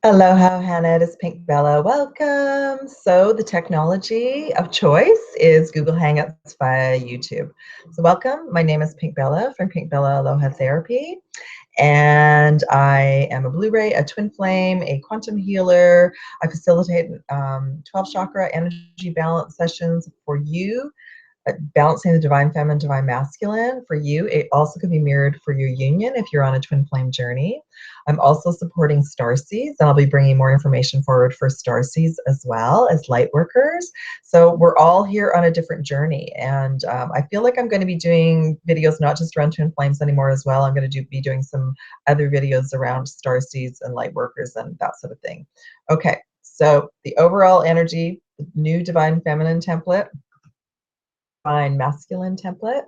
Aloha, Hannah. It's Pink Bella. Welcome. So the technology of choice is Google Hangouts via YouTube. So welcome. My name is Pink Bella from Pink Bella Aloha Therapy. And I am a Blu-ray, a twin flame, a quantum healer. I facilitate 12 chakra energy balance sessions for you, balancing the divine feminine, divine masculine for you. It also can be mirrored for your union if you're on a twin flame journey. I'm also supporting starseeds, and I'll be bringing more information forward for starseeds as well as light workers. So we're all here on a different journey, and I feel like I'm going to be doing videos not just around twin flames anymore as well. I'm going to be doing some other videos around starseeds and light workers and that sort of thing. Okay, so the overall energy, the new divine feminine template, divine masculine template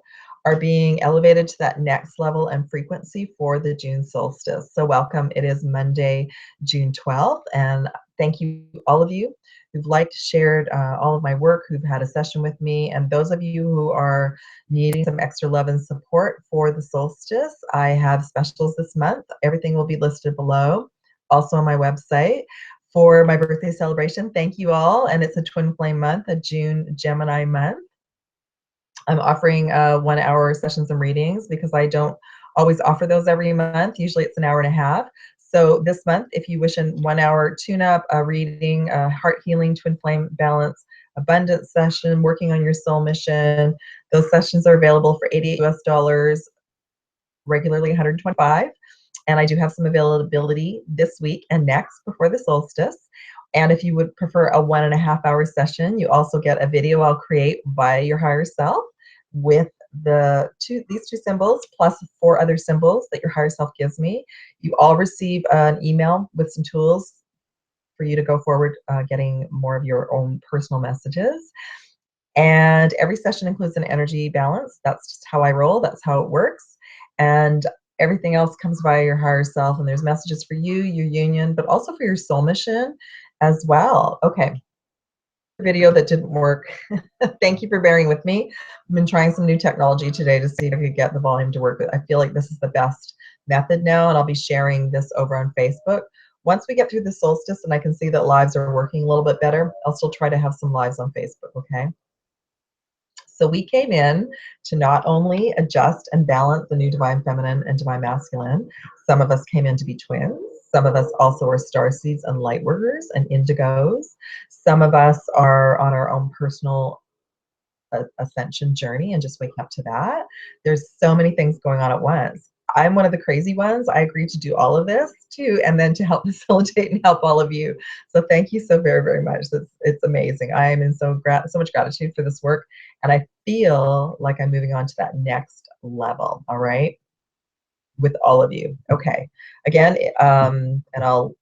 are being elevated to that next level and frequency for the June solstice. So welcome. It is Monday, June 12th, and thank you, all of you who've liked, shared all of my work, who've had a session with me, and those of you who are needing some extra love and support for the solstice. I have specials this month. Everything will be listed below, also on my website. For my birthday celebration, thank you all, and it's a twin flame month, a June Gemini month. I'm offering 1 hour sessions and readings because I don't always offer those every month. Usually it's an hour and a half. So this month, if you wish a 1 hour tune-up, a reading, a heart healing, twin flame balance, abundance session, working on your soul mission, those sessions are available for $88 US, regularly $125. And I do have some availability this week and next before the solstice. And if you would prefer a 1.5 hour session, you also get a video I'll create via your higher self with these two symbols plus 4 other symbols that your higher self gives me. You all receive an email with some tools for you to go forward getting more of your own personal messages. And every session includes an energy balance. That's just how I roll. That's how it works. And everything else comes via your higher self. And there's messages for you, your union, but also for your soul mission as well. Okay. Video that didn't work. Thank you for bearing with me. I've been trying some new technology today to see if I could get the volume to work. I feel like this is the best method now, and I'll be sharing this over on Facebook. Once we get through the solstice and I can see that lives are working a little bit better, I'll still try to have some lives on Facebook, okay? So we came in to not only adjust and balance the new divine feminine and divine masculine. Some of us came in to be twins. Some of us also are starseeds and light workers and indigos. Some of us are on our own personal ascension journey and just waking up to that. There's so many things going on at once. I'm one of the crazy ones. I agreed to do all of this too, and then to help facilitate and help all of you. So thank you so very, very much. It's amazing. I am in so much gratitude for this work, and I feel like I'm moving on to that next level. All right, with all of you. Okay. Again, and I'll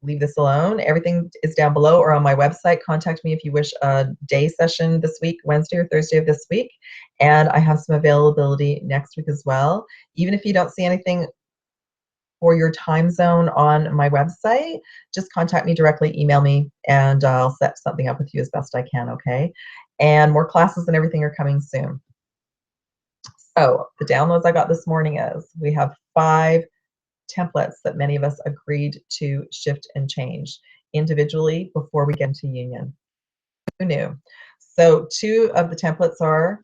leave this alone. Everything is down below or on my website. Contact me if you wish a day session this week, Wednesday or Thursday of this week. And I have some availability next week as well. Even if you don't see anything for your time zone on my website, just contact me directly, email me, and I'll set something up with you as best I can, okay? And more classes and everything are coming soon. So the downloads I got this morning is we have 5 templates that many of us agreed to shift and change individually before we get into union. Who knew? So 2 of the templates are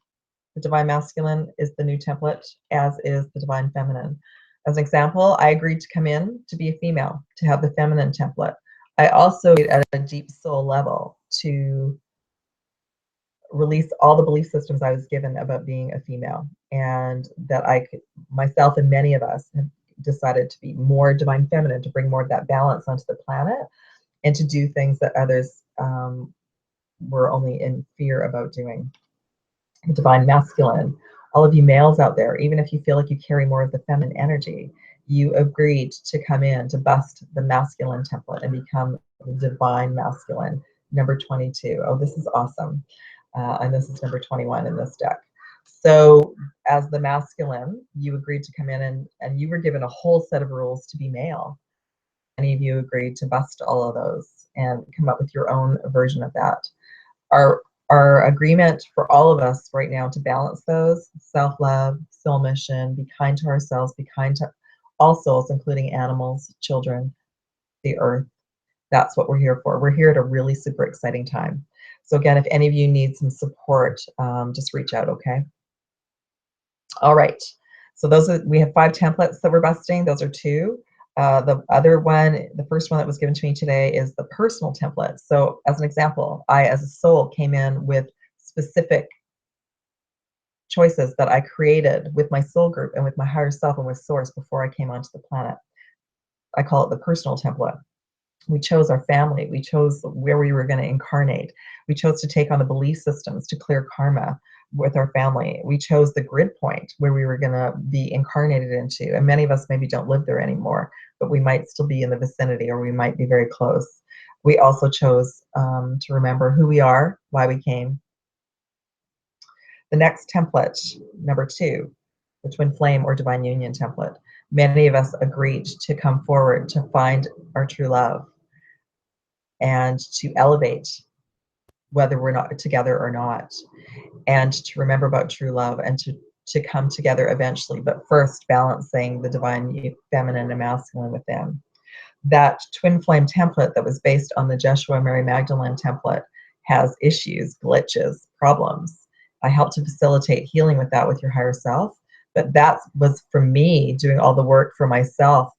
the divine masculine is the new template, as is the divine feminine. As an example, I agreed to come in to be a female, to have the feminine template. I also, at a deep soul level, to release all the belief systems I was given about being a female, and that I could, myself and many of us have decided to be more divine feminine, to bring more of that balance onto the planet, and to do things that others were only in fear about doing. The divine masculine, all of you males out there, even if you feel like you carry more of the feminine energy, you agreed to come in to bust the masculine template and become the divine masculine, number 22. Oh, this is awesome. And this is number 21 in this deck. So as the masculine, you agreed to come in and you were given a whole set of rules to be male. Many of you agreed to bust all of those and come up with your own version of that. Our agreement for all of us right now to balance those: self-love, soul mission, be kind to ourselves, be kind to all souls, including animals, children, the earth. That's what we're here for. We're here at a really super exciting time. So again, if any of you need some support, just reach out, okay? All right. So we have 5 templates that we're busting. Those are 2. The other one, the first one that was given to me today is the personal template. So as an example, I as a soul came in with specific choices that I created with my soul group and with my higher self and with source before I came onto the planet. I call it the personal template. We chose our family. We chose where we were going to incarnate. We chose to take on the belief systems to clear karma with our family. We chose the grid point where we were going to be incarnated into. And many of us maybe don't live there anymore, but we might still be in the vicinity, or we might be very close. We also chose to remember who we are, why we came. The next template, number 2, the twin flame or divine union template. Many of us agreed to come forward to find our true love and to elevate, whether we're not together or not, and to remember about true love and to come together eventually, but first balancing the divine feminine and masculine within. That twin flame template that was based on the Jeshua Mary Magdalene template has issues, glitches, problems. I help to facilitate healing with that with your higher self, but that was for me doing all the work for myself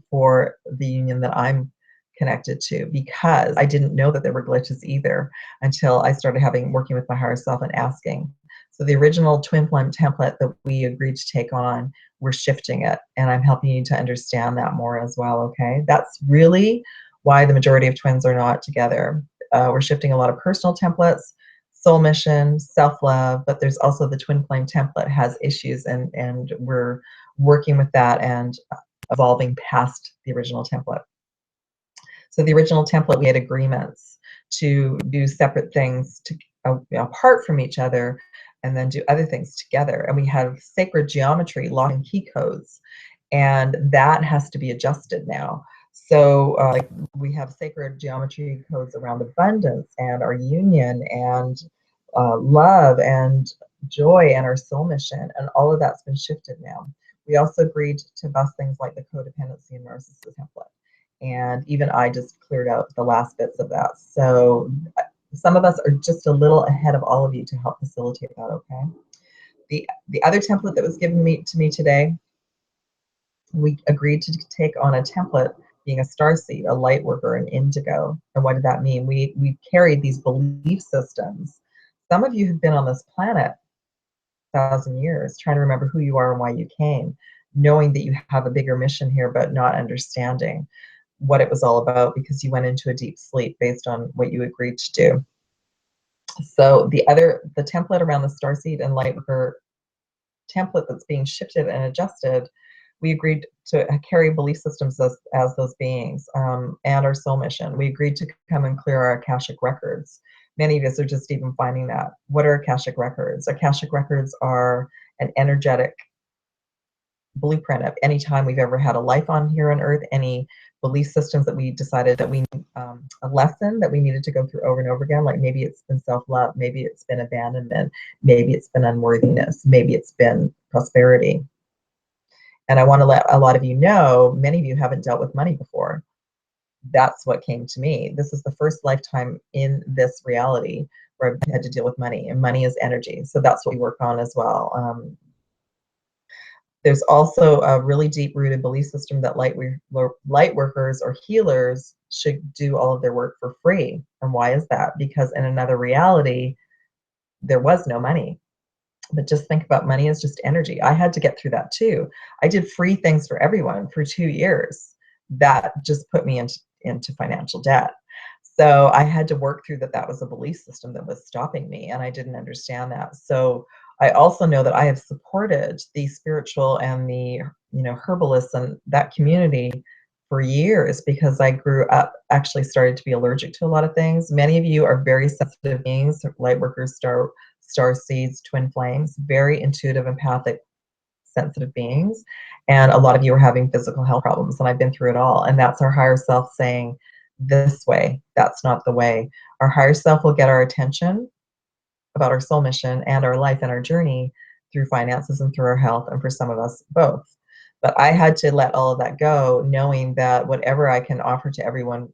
for the union that I'm connected to, because I didn't know that there were glitches either until I started working with my higher self and asking. So the original twin flame template that we agreed to take on, we're shifting it, and I'm helping you to understand that more as well, okay? That's really why the majority of twins are not together. We're shifting a lot of personal templates, soul mission, self-love, but there's also the twin flame template has issues, and we're working with that and evolving past the original template. So the original template, we had agreements to do separate things apart from each other, and then do other things together. And we have sacred geometry, lock and key codes, and that has to be adjusted now. So like we have sacred geometry codes around abundance and our union and love and joy and our soul mission, and all of that's been shifted now. We also agreed to bust things like the codependency and narcissism template. And even I just cleared out the last bits of that. So some of us are just a little ahead of all of you to help facilitate that, okay? The other template that was given to me today, we agreed to take on a template being a starseed, a light worker, an indigo. And what did that mean? We carried these belief systems. Some of you have been on this planet 1,000 years trying to remember who you are and why you came, knowing that you have a bigger mission here, but not understanding what it was all about because you went into a deep sleep based on what you agreed to do. So the template around the starseed and lightworker template that's being shifted and adjusted, we agreed to carry belief systems as those beings, and our soul mission. We agreed to come and clear our Akashic records. Many of us are just even finding that. What are Akashic records? Akashic records are an energetic blueprint of any time we've ever had a life on here on earth, any belief systems that we decided that we a lesson that we needed to go through over and over again. Like maybe it's been self-love, maybe it's been abandonment, maybe it's been unworthiness, maybe it's been prosperity. And I want to let a lot of you know, many of you haven't dealt with money before. That's what came to me. This is the first lifetime in this reality where I've had to deal with money, and money is energy. So that's what we work on as well. There's also a really deep-rooted belief system that light workers or healers should do all of their work for free. And why is that? Because in another reality, there was no money. But just think about money as just energy. I had to get through that too. I did free things for everyone for 2 years. That just put me into financial debt. So I had to work through that was a belief system that was stopping me, and I didn't understand that. So I also know that I have supported the spiritual and the herbalists and that community for years because I grew up, actually started to be allergic to a lot of things. Many of you are very sensitive beings, light workers, star seeds, twin flames, very intuitive, empathic, sensitive beings. And a lot of you are having physical health problems, and I've been through it all. And that's our higher self saying, this way, that's not the way. Our higher self will get our attention about our soul mission and our life and our journey through finances and through our health, and for some of us, both. But I had to let all of that go, knowing that whatever I can offer to everyone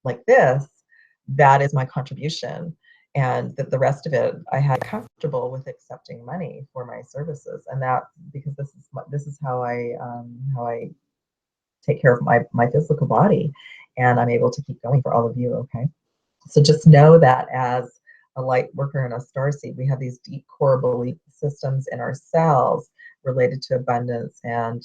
like this, that is my contribution. And that the rest of it, I had comfortable with accepting money for my services, and that because this is how I take care of my physical body, and I'm able to keep going for all of you. Okay. So just know that as a light worker and a starseed, we have these deep core belief systems in ourselves related to abundance and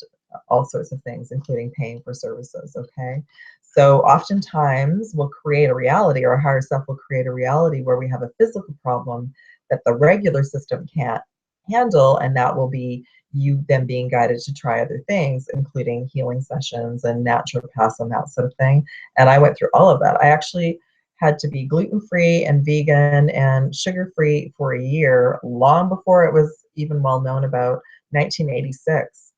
all sorts of things, including paying for services, okay? So oftentimes we'll create a reality, or our higher self will create a reality where we have a physical problem that the regular system can't handle, and that will be you then being guided to try other things, including healing sessions and naturopaths and that sort of thing. And I went through all of that. I actually had to be gluten-free and vegan and sugar-free for a year, long before it was even well known about 1986.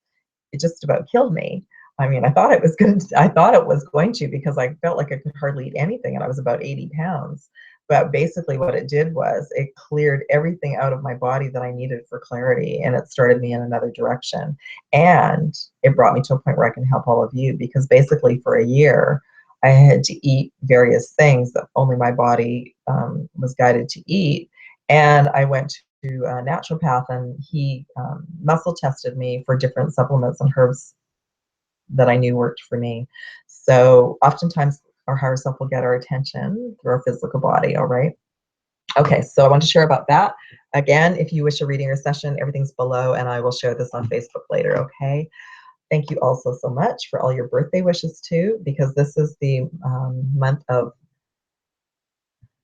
It just about killed me. I mean, I thought it was going to, because I felt like I could hardly eat anything, and I was about 80 pounds. But basically what it did was it cleared everything out of my body that I needed for clarity, and it started me in another direction. And it brought me to a point where I can help all of you, because basically for a year, I had to eat various things that only my body was guided to eat. And I went to a naturopath, and he muscle tested me for different supplements and herbs that I knew worked for me. So oftentimes our higher self will get our attention through our physical body, all right? Okay, so I want to share about that. Again, if you wish a reading or session, everything's below, and I will share this on Facebook later, okay? Thank you also so much for all your birthday wishes too, because this is the month of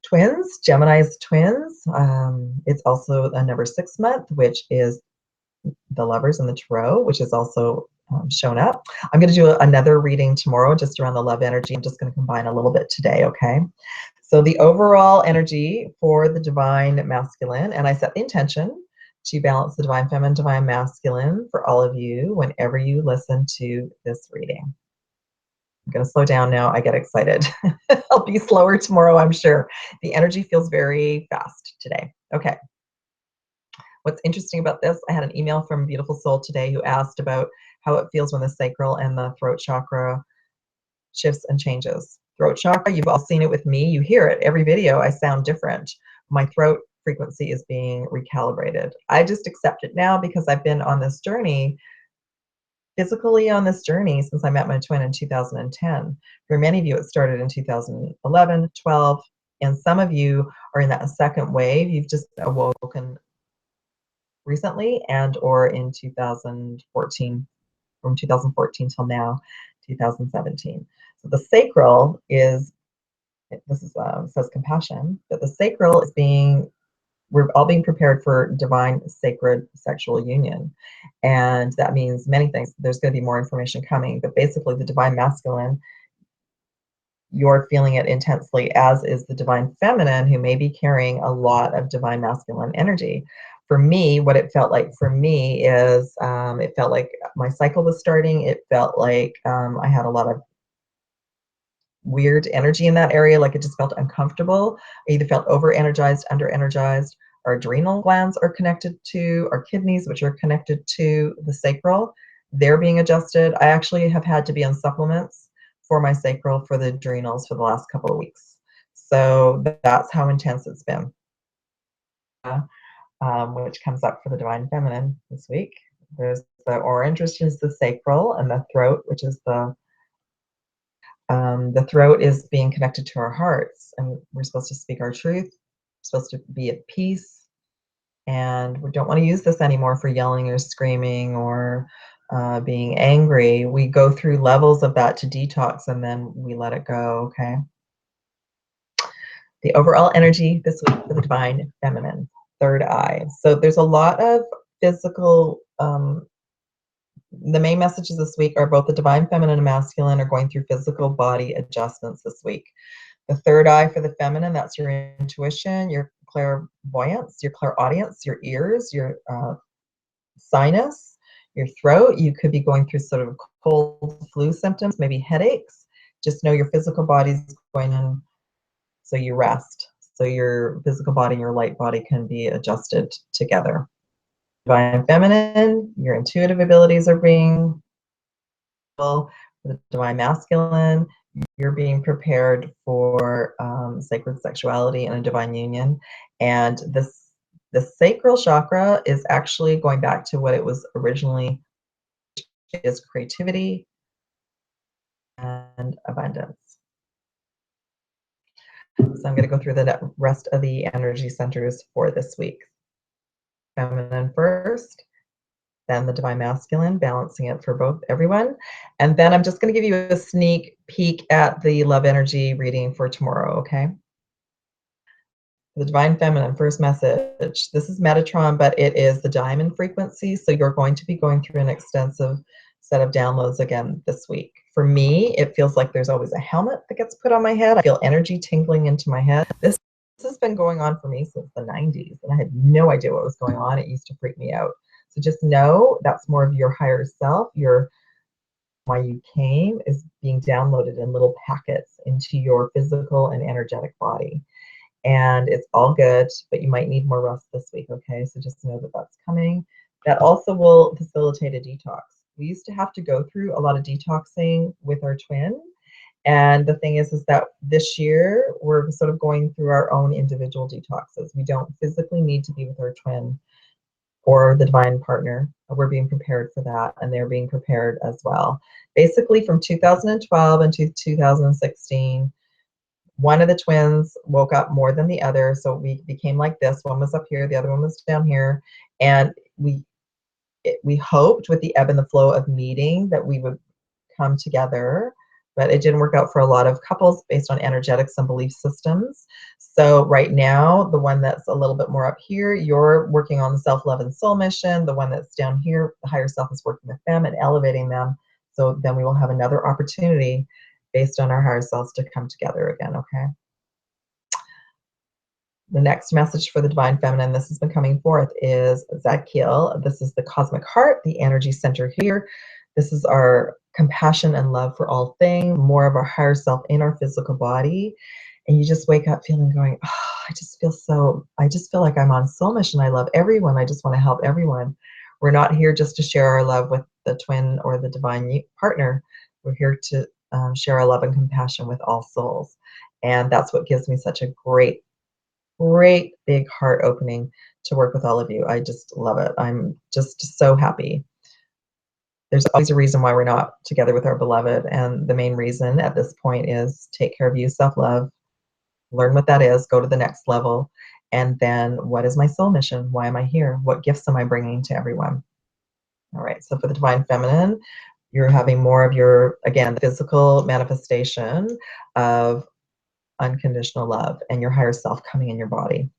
twins, Gemini's twins. It's also a number 6 month, which is the lovers and the tarot, which is also shown up. I'm going to do another reading tomorrow just around the love energy. I'm just going to combine a little bit today, okay? So the overall energy for the divine masculine, and I set the intention to balance the divine feminine, divine masculine for all of you whenever you listen to this reading. I'm going to slow down now. I get excited. I'll be slower tomorrow, I'm sure. The energy feels very fast today. Okay. What's interesting about this, I had an email from a beautiful soul today who asked about how it feels when the sacral and the throat chakra shifts and changes. Throat chakra, you've all seen it with me. You hear it. Every video, I sound different. My throat frequency is being recalibrated. I just accept it now because I've been on this journey, physically on this journey, since I met my twin in 2010. For many of you, it started in 2011, 12, and some of you are in that second wave. You've just awoken recently, and or in 2014, from 2014 till now, 2017. So the sacral is, this is says compassion, but the sacral is we're all being prepared for divine sacred sexual union. And that means many things. There's going to be more information coming, but basically the divine masculine, you're feeling it intensely, as is the divine feminine, who may be carrying a lot of divine masculine energy. For me, what it felt like for me is it felt like my cycle was starting. It felt like I had a lot of weird energy in that area, like it just felt uncomfortable. I either felt over-energized, under-energized. Our adrenal glands are connected to our kidneys, which are connected to the sacral. They're being adjusted. I actually have had to be on supplements for my sacral, for the adrenals, for the last couple of weeks. So that's how intense it's been. Which comes up for the divine feminine this week. There's the orange, which is the sacral, and the throat, which is the throat is being connected to our hearts, and we're supposed to speak our truth. We're supposed to be at peace, and we don't want to use this anymore for yelling or screaming or being angry. We go through levels of that to detox, and then we let it go, okay? The overall energy this week for the divine feminine, third eye. So there's a lot of physical, the main messages this week are both the divine feminine and masculine are going through physical body adjustments this week. The third eye for the feminine, that's your intuition, your clairvoyance, your clairaudience, your ears, your sinus, your throat. You could be going through sort of cold flu symptoms, maybe headaches. Just know your physical body's going in, so you rest. So your physical body and your light body can be adjusted together. Divine Feminine, your intuitive abilities are being, for the Divine Masculine, you're being prepared for sacred sexuality and a divine union. And the sacral chakra is actually going back to what it was originally, is creativity and abundance. So I'm going to go through the rest of the energy centers for this week. Feminine first, then the Divine Masculine, balancing it for everyone. And then I'm just going to give you a sneak peek at the love energy reading for tomorrow, okay? The Divine Feminine, first message. This is Metatron, but it is the diamond frequency, so you're going to be going through an extensive set of downloads again this week. For me, it feels like there's always a helmet that gets put on my head. I feel energy tingling into my head. This has been going on for me since the 90s, and I had no idea what was going on. It used to freak me out. So just know that's more of your higher self. Your why you came is being downloaded in little packets into your physical and energetic body. And it's all good, but you might need more rest this week, okay? So just know that that's coming. That also will facilitate a detox. We used to have to go through a lot of detoxing with our twin. And the thing is that this year we're sort of going through our own individual detoxes. We don't physically need to be with our twin or the divine partner. We're being prepared for that, and they're being prepared as well. Basically, from 2012 into 2016, one of the twins woke up more than the other, so we became like this. One was up here, the other one was down here, and we hoped with the ebb and the flow of meeting that we would come together, but it didn't work out for a lot of couples based on energetics and belief systems. So right now, the one that's a little bit more up here, you're working on the self-love and soul mission. The one that's down here, the higher self, is working with them and elevating them. So then we will have another opportunity based on our higher selves to come together again, okay? The next message for the Divine Feminine, this has been coming forth, is Zadkiel. This is the cosmic heart, the energy center here. This is our compassion and love for all things, more of our higher self in our physical body. And you just wake up feeling going, oh, I just feel like I'm on soul mission. I love everyone. I just want to help everyone. We're not here just to share our love with the twin or the divine partner. We're here to share our love and compassion with all souls. And that's what gives me such a great big heart opening to work with all of you. I just love it. I'm just so happy. There's always a reason why we're not together with our beloved, and the main reason at this point is take care of you, self-love, learn what that is, go to the next level, and then what is my soul mission? Why am I here? What gifts am I bringing to everyone? All right, so for the Divine Feminine, you're having more of your, again, the physical manifestation of unconditional love and your higher self coming in your body.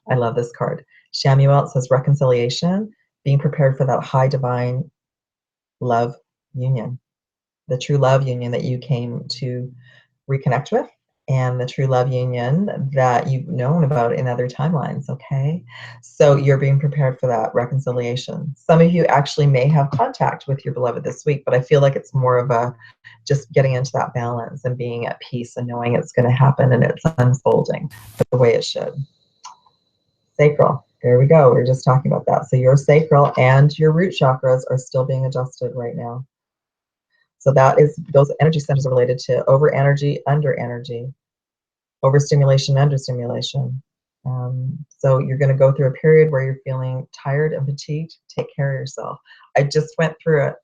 I love this card. Shamuel, it says reconciliation, being prepared for that high divine love union, the true love union that you came to reconnect with, and the true love union that you've known about in other timelines, okay? So you're being prepared for that reconciliation. Some of you actually may have contact with your beloved this week, but I feel like it's more of a just getting into that balance and being at peace and knowing it's going to happen and it's unfolding the way it should. Sacral, there we go. We were just talking about that. So your sacral and your root chakras are still being adjusted right now. So that is, those energy centers are related to over energy, under energy, overstimulation, understimulation. So you're going to go through a period where you're feeling tired and fatigued. Take care of yourself. I just went through it.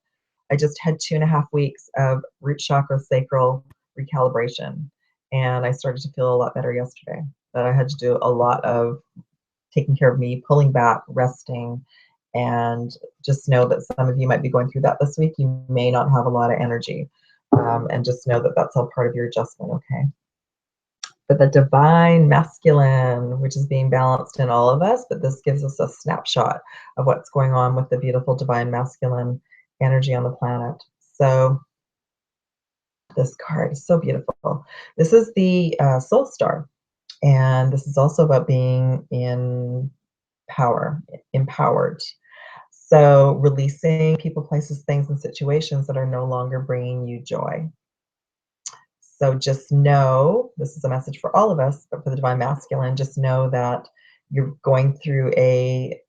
I just had 2.5 weeks of root chakra sacral recalibration, and I started to feel a lot better yesterday. But I had to do a lot of taking care of me, pulling back, resting, and just know that some of you might be going through that this week. You may not have a lot of energy, and just know that that's all part of your adjustment, okay? But the divine masculine, which is being balanced in all of us, but this gives us a snapshot of what's going on with the beautiful divine masculine energy on the planet. So this card is so beautiful. This is the soul star, and this is also about being in power, empowered. So releasing people, places, things, and situations that are no longer bringing you joy. So just know, this is a message for all of us, but for the divine masculine, just know that you're going through a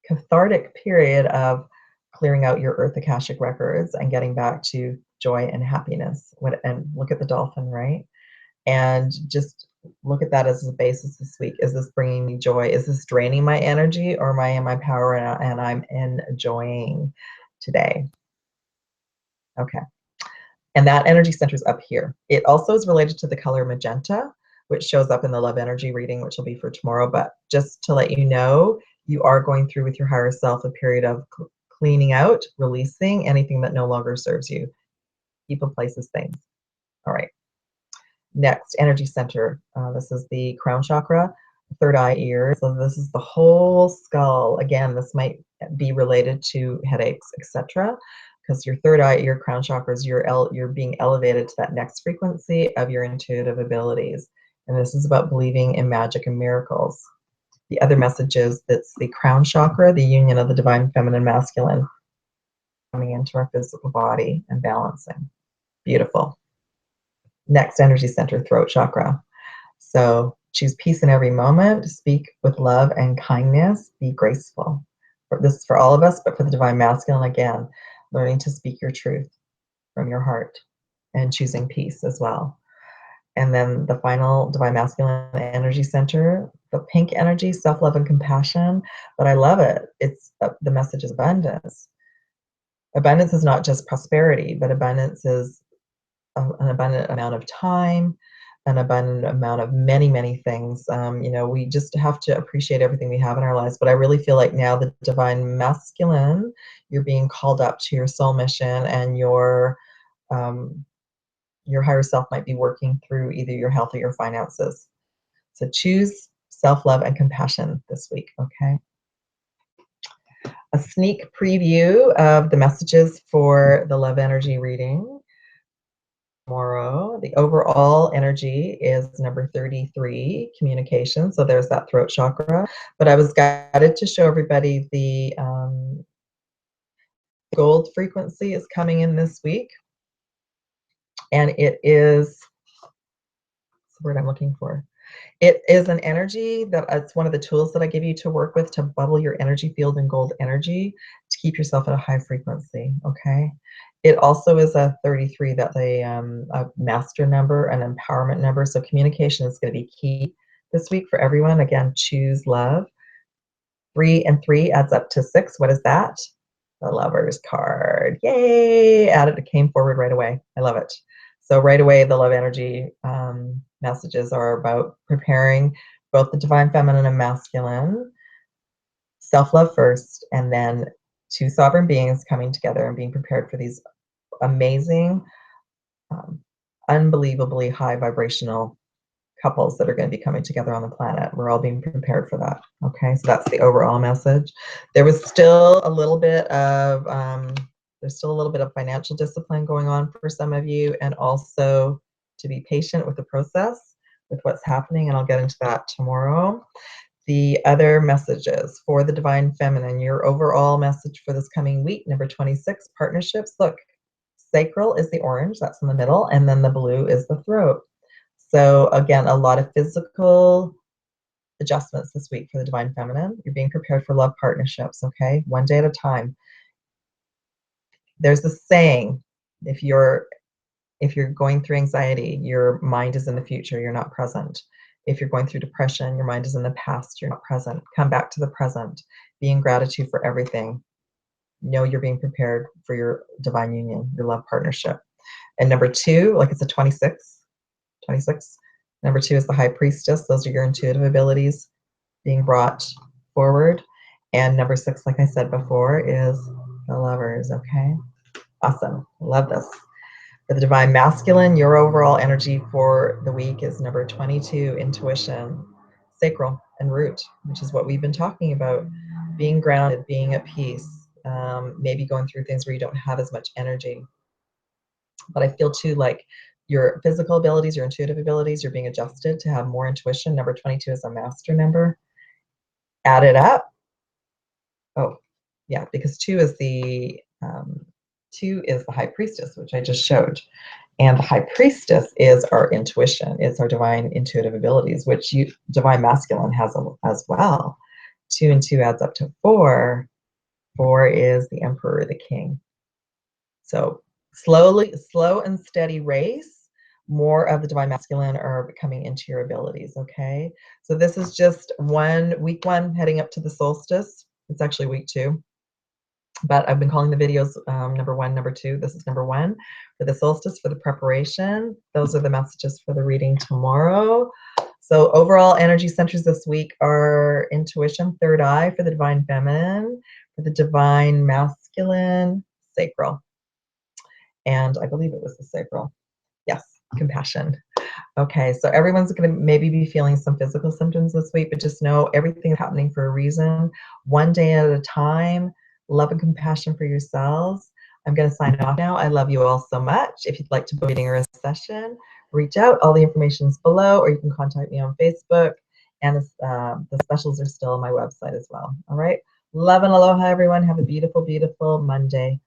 cathartic period of clearing out your Earth Akashic records and getting back to joy and happiness. And look at the dolphin, right? And just look at that as a basis this week. Is this bringing me joy? Is this draining my energy, or am I in my power and I'm enjoying today? Okay. And that energy center is up here. It also is related to the color magenta, which shows up in the love energy reading, which will be for tomorrow. But just to let you know, you are going through with your higher self a period of cleaning out, releasing anything that no longer serves you. People, places, things. All right. Next, energy center. This is the crown chakra, third eye, ear. So this is the whole skull. Again, this might be related to headaches, etc. Because your third eye, ear, crown chakras, you're being elevated to that next frequency of your intuitive abilities. And this is about believing in magic and miracles. The other message is that's the crown chakra, the union of the divine feminine masculine, coming into our physical body and balancing. Beautiful. Next energy center, throat chakra. So choose peace in every moment, speak with love and kindness, be graceful. This is for all of us, but for the divine masculine, again, learning to speak your truth from your heart and choosing peace as well. And then the final divine masculine energy center, the pink energy, self-love and compassion. But I love it. It's the message is abundance. Abundance is not just prosperity, but abundance is an abundant amount of time, an abundant amount of many, many things. You know, we just have to appreciate everything we have in our lives. But I really feel like now the divine masculine, you're being called up to your soul mission, and your higher self might be working through either your health or your finances. So choose self-love and compassion this week, okay? A sneak preview of the messages for the love energy reading tomorrow. The overall energy is number 33, communication. So there's that throat chakra. But I was guided to show everybody the gold frequency is coming in this week. And it is, what's the word I'm looking for? It is an energy that it's one of the tools that I give you to work with to bubble your energy field in gold energy to keep yourself at a high frequency, okay? It also is a 33, that's a master number, an empowerment number. So communication is going to be key this week for everyone. Again, choose love. 3 and 3 adds up to 6. What is that? The Lover's card. Yay! Added, it came forward right away. I love it. So right away, the love energy messages are about preparing both the divine feminine and masculine, self-love first, and then two sovereign beings coming together and being prepared for these amazing, unbelievably high vibrational couples that are going to be coming together on the planet. We're all being prepared for that. Okay, so that's the overall message. There was still a little bit of there's still a little bit of financial discipline going on for some of you, and also to be patient with the process, with what's happening, and I'll get into that tomorrow. The other messages for the divine feminine, your overall message for this coming week, number 26, partnerships. Look, sacral is the orange, that's in the middle, and then the blue is the throat. So again, a lot of physical adjustments this week for the divine feminine. You're being prepared for love partnerships, okay? One day at a time. There's a saying, if you're going through anxiety, your mind is in the future, you're not present. If you're going through depression, your mind is in the past, you're not present. Come back to the present. Be in gratitude for everything. Know you're being prepared for your divine union, your love partnership. And number 2, like it's a 26. Number 2 is the high priestess. Those are your intuitive abilities being brought forward. And number 6, like I said before, is the lovers, okay? Awesome, love this. For the divine masculine, your overall energy for the week is number 22, intuition, sacral and root, which is what we've been talking about. Being grounded, being at peace, maybe going through things where you don't have as much energy. But I feel too like your physical abilities, your intuitive abilities, you're being adjusted to have more intuition. Number 22 is a master number. Add it up. Oh, yeah, because 2 is the high priestess, which I just showed. And the high priestess is our intuition. It's our divine intuitive abilities, which divine masculine has as well. 2 and 2 adds up to 4. 4 is the Emperor, the King. So slow and steady race. More of the Divine Masculine are coming into your abilities, okay? So this is just week one heading up to the solstice. It's actually week 2. But I've been calling the videos number 1, number 2. This is number 1 for the solstice, for the preparation. Those are the messages for the reading tomorrow. So overall energy centers this week are intuition, third eye for the divine feminine, for the divine masculine, sacral. And I believe it was the sacral. Yes, compassion. Okay, so everyone's going to maybe be feeling some physical symptoms this week, but just know everything is happening for a reason. One day at a time. Love and compassion for yourselves. I'm going to sign off now. I love you all so much. If you'd like to book a reading or a session, reach out. All the information is below, or you can contact me on Facebook. And the specials are still on my website as well. All right. Love and aloha, everyone. Have a beautiful, beautiful Monday.